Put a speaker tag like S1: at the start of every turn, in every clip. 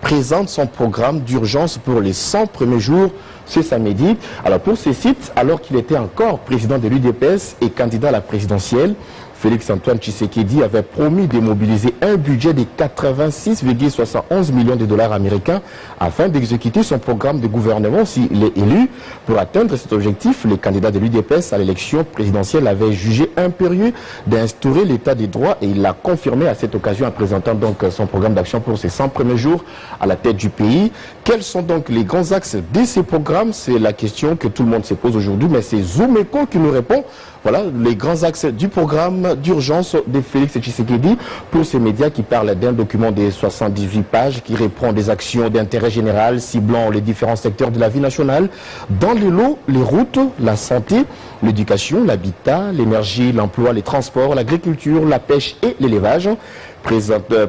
S1: présente son programme d'urgence pour les 100 premiers jours ce samedi. Alors pour ce site, alors qu'il était encore président de l'UDPS et candidat à la présidentielle, Félix-Antoine Tshisekedi avait promis de mobiliser un budget de 86,71 millions de dollars américains afin d'exécuter son programme de gouvernement s'il est élu. Pour atteindre cet objectif, les candidats de l'UDPS à l'élection présidentielle avaient jugé impérieux d'instaurer l'état des droits et il l'a confirmé à cette occasion en présentant donc son programme d'action pour ces 100 premiers jours à la tête du pays. Quels sont donc les grands axes de ces programmes? C'est la question que tout le monde se pose aujourd'hui, mais c'est Zoumeko qui nous répond. Voilà les grands axes du programme d'urgence de Félix Tshisekedi pour ces médias qui parlent d'un document de 78 pages qui reprend des actions d'intérêt général ciblant les différents secteurs de la vie nationale dans les lots, les routes, la santé, l'éducation, l'habitat, l'énergie, l'emploi, les transports, l'agriculture, la pêche et l'élevage.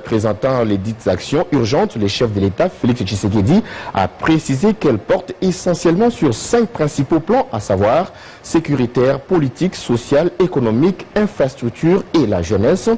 S1: Présentant les dites actions urgentes, le chef de l'État, Félix Tshisekedi, a précisé qu'elles portent essentiellement sur 5 principaux plans, à savoir sécuritaire, politique, social, économique, infrastructure et la jeunesse.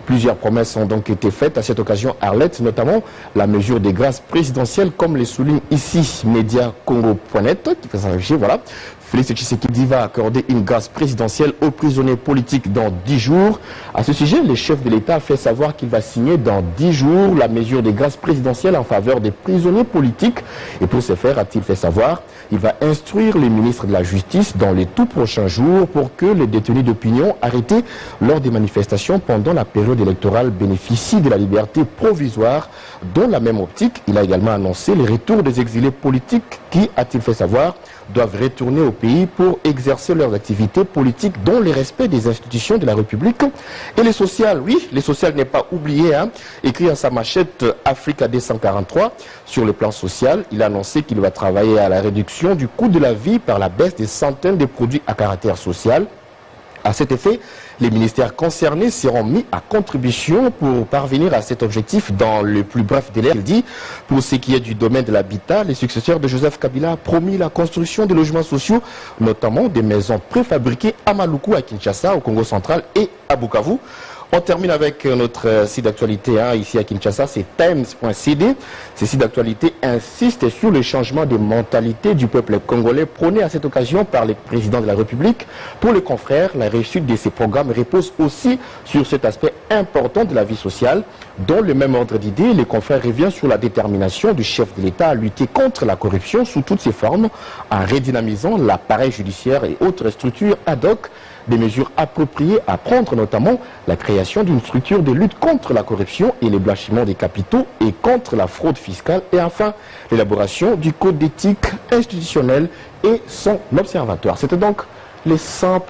S1: Plusieurs promesses ont donc été faites à cette occasion à Arlette, notamment la mesure des grâces présidentielles, comme les souligne ici Mediacongo.net, qui fait s'afficher, voilà. Félix Tshisekedi va accorder une grâce présidentielle aux prisonniers politiques dans 10 jours. À ce sujet, le chef de l'État a fait savoir qu'il va signer dans 10 jours la mesure des grâces présidentielles en faveur des prisonniers politiques. Et pour ce faire, a-t-il fait savoir, il va instruire les ministres de la Justice dans les tout prochains jours pour que les détenus d'opinion arrêtés lors des manifestations pendant la période électorale bénéficient de la liberté provisoire. Dans la même optique, il a également annoncé le retour des exilés politiques qui, a-t-il fait savoir, doivent retourner au pays pour exercer leurs activités politiques dont le respect des institutions de la République. Et les social, oui, les social n'est pas oublié, hein. Écrit à sa machette Africa 243 sur le plan social, il a annoncé qu'il va travailler à la réduction du coût de la vie par la baisse des centaines de produits à caractère social. À cet effet, les ministères concernés seront mis à contribution pour parvenir à cet objectif dans le plus bref délai. Il dit, pour ce qui est du domaine de l'habitat, les successeurs de Joseph Kabila ont promis la construction de logements sociaux, notamment des maisons préfabriquées à Maluku, à Kinshasa, au Congo central et à Bukavu. On termine avec notre site d'actualité ici à Kinshasa, c'est Times.cd. Ce site d'actualité insiste sur le changement de mentalité du peuple congolais prôné à cette occasion par le président de la République. Pour les confrères, la réussite de ces programmes repose aussi sur cet aspect important de la vie sociale. Dans le même ordre d'idées, les confrères reviennent sur la détermination du chef de l'État à lutter contre la corruption sous toutes ses formes, en redynamisant l'appareil judiciaire et autres structures ad hoc. Des mesures appropriées à prendre, notamment la création d'une structure de lutte contre la corruption et le blanchiment des capitaux et contre la fraude fiscale. Et enfin, l'élaboration du code d'éthique institutionnel et son observatoire. C'était donc les 100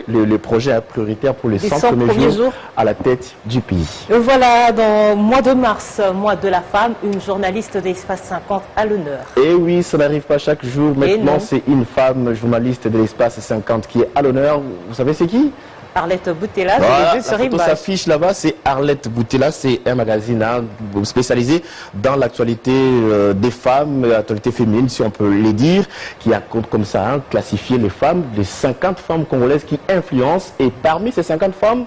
S1: le projet prioritaire pour les 100 premiers jours à la tête du pays.
S2: Voilà, dans le mois de mars, mois de la femme, une journaliste d'Espace 50 à l'honneur.
S1: Et oui, ça n'arrive pas chaque jour. Maintenant, c'est une femme journaliste de l'Espace 50 qui est à l'honneur. Vous savez c'est qui?
S2: Arlette Boutella,
S1: voilà, la photo s'affiche là-bas, c'est Arlette Boutella, c'est un magazine spécialisé dans l'actualité des femmes, l'actualité féminine si on peut le dire, qui a comme ça classifié les femmes, les 50 femmes congolaises qui influencent, et parmi ces 50 femmes,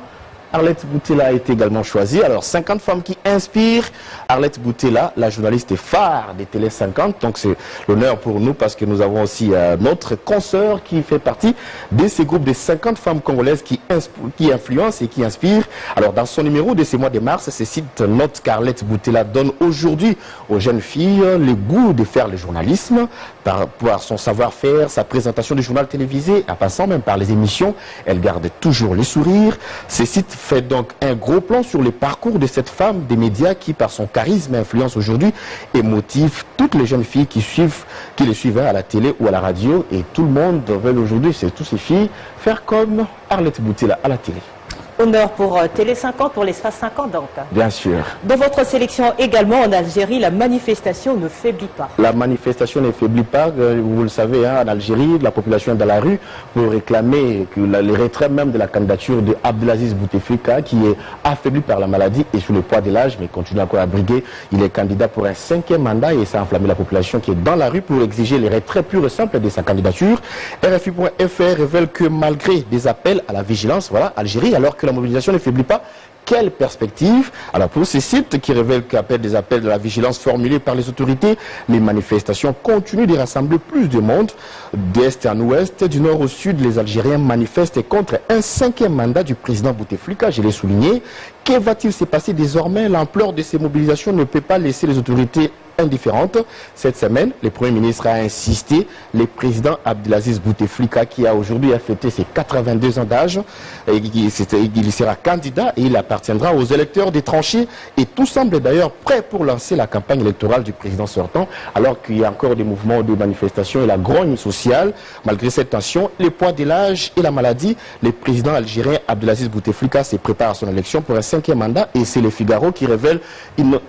S1: Arlette Boutella a été également choisie. Alors 50 femmes qui inspirent. Arlette Boutella, la journaliste phare des Télé 50. Donc c'est l'honneur pour nous parce que nous avons aussi notre consoeur qui fait partie de ces groupes de 50 femmes congolaises qui influencent et qui inspirent. Alors dans son numéro de ce mois de mars, ce site note qu'Arlette Boutella donne aujourd'hui aux jeunes filles le goût de faire le journalisme par son savoir-faire, sa présentation du journal télévisé, en passant même par les émissions. Elle garde toujours le sourire. Ce site fait donc un gros plan sur le parcours de cette femme des médias qui, par son charisme, influence aujourd'hui et motive toutes les jeunes filles qui les suivent à la télé ou à la radio. Et tout le monde veut aujourd'hui, c'est toutes ces filles, faire comme Arlette Boutella à la télé.
S2: Honneur pour Télé 50, pour l'Espace 50 donc.
S1: Bien sûr.
S2: Dans votre sélection également en Algérie, la manifestation ne faiblit pas. La manifestation ne faiblit pas,
S1: vous le savez, en Algérie, la population est dans la rue pour réclamer que le retrait même de la candidature de Abdelaziz Bouteflika, qui est affaibli par la maladie et sous le poids de l'âge, mais continue encore à briguer. Il est candidat pour un 5e mandat et ça a enflammé la population qui est dans la rue pour exiger le retrait pur et simple de sa candidature. RFI.fr révèle que malgré des appels à la vigilance, voilà, Algérie, alors que la mobilisation ne faiblit pas, quelle perspective? Alors pour ces sites qui révèlent qu'après des appels de la vigilance formulés par les autorités, les manifestations continuent de rassembler plus de monde. D'est en ouest, du nord au sud, les Algériens manifestent contre un 5e mandat du président Bouteflika, je l'ai souligné. Que va-t-il se passer désormais? L'ampleur de ces mobilisations ne peut pas laisser les autorités indifférentes. Cette semaine, le Premier ministre a insisté, le président Abdelaziz Bouteflika, qui a aujourd'hui fêté ses 82 ans d'âge, il sera candidat et il appartiendra aux électeurs des tranchées, et tout semble d'ailleurs prêt pour lancer la campagne électorale du président sortant, alors qu'il y a encore des mouvements de manifestation et la grogne sociale. Malgré cette tension, le poids de l'âge et la maladie, le président algérien Abdelaziz Bouteflika se prépare à son élection pour un 5e mandat, et c'est le Figaro qui révèle une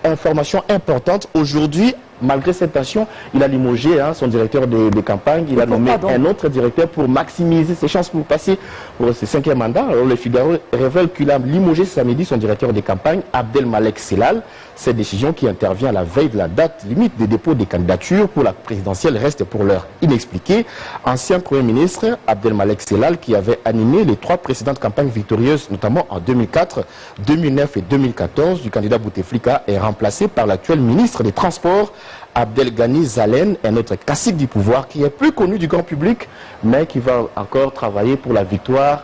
S1: information importante. Aujourd'hui, malgré cette tension, il a limogé son directeur de campagne, il a nommé un autre directeur pour maximiser ses chances pour passer pour ce 5e mandat. Alors le Figaro révèle qu'il a limogé samedi son directeur de campagne, Abdelmalek Sellal. Cette décision qui intervient à la veille de la date limite des dépôts des candidatures pour la présidentielle reste pour l'heure inexpliquée. Ancien Premier ministre Abdelmalek Sellal, qui avait animé les 3 précédentes campagnes victorieuses, notamment en 2004, 2009 et 2014, du candidat Bouteflika, est remplacé par l'actuel ministre des Transports, Abdelghani Zalen, un autre classique du pouvoir qui est plus connu du grand public, mais qui va encore travailler pour la victoire